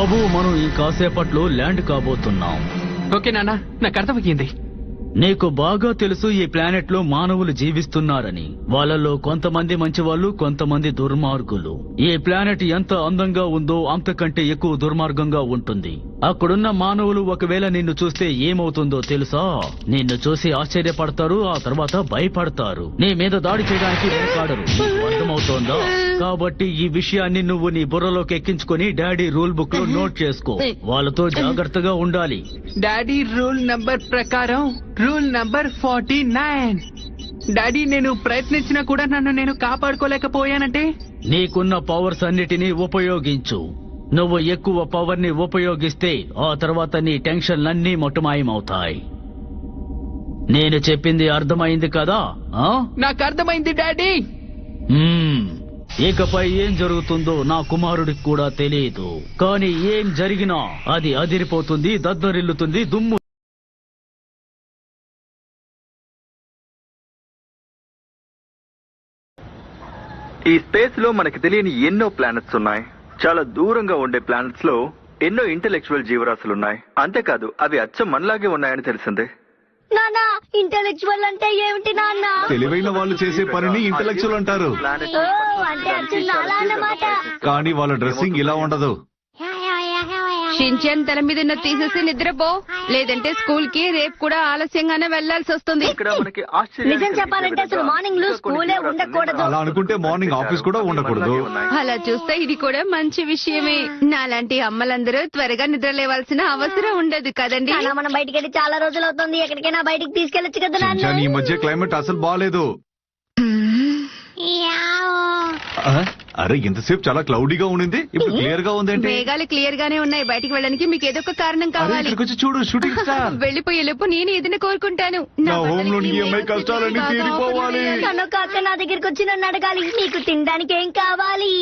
బాబు, మనం ఈ కాసేపట్లో ల్యాండ్ కాబోతున్నాం. ఓకే నాన్న, నాకు అర్థమయ్యింది. నీకు బాగా తెలుసు ఈ ప్లానెట్ లో మానవులు జీవిస్తున్నారని. వాళ్ళలో కొంతమంది మంచివాళ్ళు, కొంతమంది దుర్మార్గులు. ఈ ప్లానెట్ ఎంత అందంగా ఉందో అంతకంటే ఎక్కువ దుర్మార్గంగా ఉంటుంది. అక్కడున్న మానవులు ఒకవేళ నిన్ను చూస్తే ఏమవుతుందో తెలుసా? నిన్ను చూసి ఆశ్చర్యపడతారు, ఆ తర్వాత భయపడతారు. నీ మీద దాడి చేయడానికి వెనకాడరు. అర్థమవుతోందా? కాబట్టి ఈ విషయాన్ని నువ్వు నీ బుర్రలోకి ఎక్కించుకుని డాడీ రూల్ బుక్ లో నోట్ చేసుకో. వాళ్ళతో జాగ్రత్తగా ఉండాలి. డాడీ రూల్ నంబర్ ప్రకారం రూల్ నంబర్ 49. డాడీ, నేను ప్రయత్నించినా కూడా నన్ను నేను కాపాడుకోలేకపోయానంటే? నీకున్న పవర్స్ అన్నిటినీ ఉపయోగించు. నువ్వు ఎక్కువ పవర్ ని ఉపయోగిస్తే ఆ తర్వాత నీ టెన్షన్లన్నీ మొట్టమాయమవుతాయి. నేను చెప్పింది అర్థమైంది కదా? నాకు అర్థమైంది డాడీ. ఇకపై ఏం జరుగుతుందో నా కుమారుడికి కూడా తెలియదు. కానీ ఏం జరిగినా అది అదిరిపోతుంది, దద్దరిల్లుతుంది, దుమ్ము. ఈ స్పేస్ లో మనకి తెలియని ఎన్నో ప్లానెట్స్ ఉన్నాయి. చాలా దూరంగా ఉండే ప్లానెట్స్ లో ఎన్నో ఇంటెలెక్చువల్ జీవరాశులున్నాయి. అంతేకాదు, అవి అచ్చం మనలాగే ఉన్నాయని తెలిసిందే. నానా, ఇంటెలెక్చువల్ అంటే ఏమిటి నాన్న? తెలివైన వాళ్ళు చేసే పనిని ఇంటెలెక్చువల్ అంటారు. అంటే అచ్చం నాలా అన్నమాట. కానీ వాళ్ళ డ్రెస్సింగ్ ఇలా ఉండదు. షించాన్ తల మీద తీసేసి నిద్రపో, లేదంటే స్కూల్ కి రేపు కూడా ఆలస్యంగానే వెళ్లాల్సి వస్తుంది. నిజం చెప్పాలంటే అసలు మార్నింగ్ లో స్కూలే ఉండకూడదు. అలా అనుకుంటే మార్నింగ్ ఆఫీస్ కూడా ఉండకూడదు. అలా చూస్తే ఇది కూడా మంచి విషయమే. నాలాంటి అమ్మలందరూ త్వరగా నిద్ర లేవాల్సిన అవసరం ఉండదు కదండి. అలా మనం బయటికి వెళ్ళి చాలా రోజులు అవుతుంది. ఎక్కడికైనా బయటికి తీసుకెళ్లొచ్చు కదా నాన్న. షించాన్, ఈ మధ్య క్లైమేట్ అసలు బాగాలేదు. అరే, ఇంతసేపు చాలా క్లౌడీగా ఉండింది, ఇప్పుడు క్లియర్ గా ఉందంటే. మేఘాలు క్లియర్ గానే ఉన్నాయి. బయటికి వెళ్ళడానికి మీకు ఏదో ఒక కారణం కావాలి. చూడు, షూటింగ్ స్టార్. వెళ్లిపోయే లోపు నేను ఏదైనా కోరుకుంటాను. నా హోమ్ లోని ఈఎంఐ కష్టాలన్నీ తీరిపోవాలి. తను కాక నా దగ్గరికి వచ్చి నన్ను అడగాలి, నీకు తినడానికి ఏం కావాలి?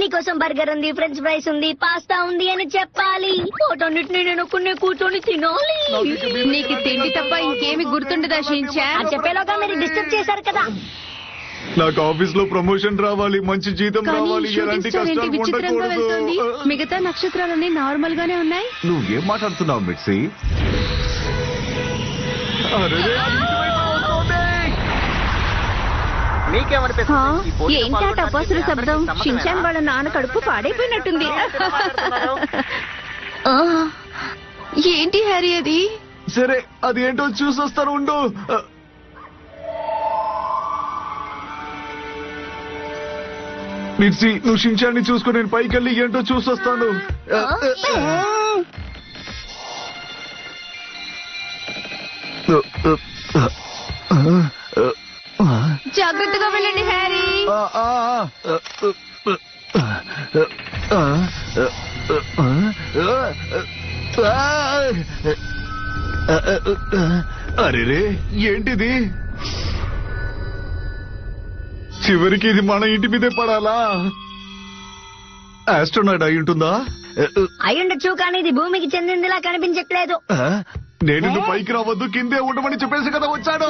నీకోసం బర్గర్ ఉంది, ఫ్రెంచ్ ఫ్రైస్ ఉంది, పాస్తా ఉంది అని చెప్పాలి. ఫోటోన్నిటిని నేను కొన్ని కూర్చొని తినాలి. నీకు తిండి తప్ప ఇంకేమి గుర్తుండదా షించాన్? చెప్పేలోగా మీరు డిస్టర్బ్ చేశారు కదా. నాకు ఆఫీస్ లో ప్రమోషన్ రావాలి, మంచి జీతం రావాలి, ఎలాంటి కష్టాలు ఉండకూడదు. మిగతా నక్షత్రాలన్నీ నార్మల్ గానే ఉన్నాయి. నువ్వేం మాట్లాడుతున్నావు మిట్సి? ఏంటా టపాసుల శబ్దం? షించాన్ వాళ్ళ నాన్న కడుపు పాడైపోయినట్టుంది. ఏంటి హ్యారీ అది? సరే, అది ఏంటో చూసొస్తాను ఉండు. మిర్చి, నువ్వు షించాన్ని చూసుకుని నేను పైకి వెళ్ళి ఏంటో చూసొస్తాను. జాగ్రత్తగా వెళ్ళండి హ్యారీ. అరేరే, ఏంటిది? చివరికి ఇది మన ఇంటి మీదే పడాలా? ఆస్ట్రోనాట్ అయి ఉంటుందా? అయ్యుండొచ్చు, కానీ ఇది భూమికి చెందిందిలా కనిపించట్లేదు. నేను పైకి రావద్దు, కిందే ఉండమని చెప్పేసి కదా వచ్చాడు.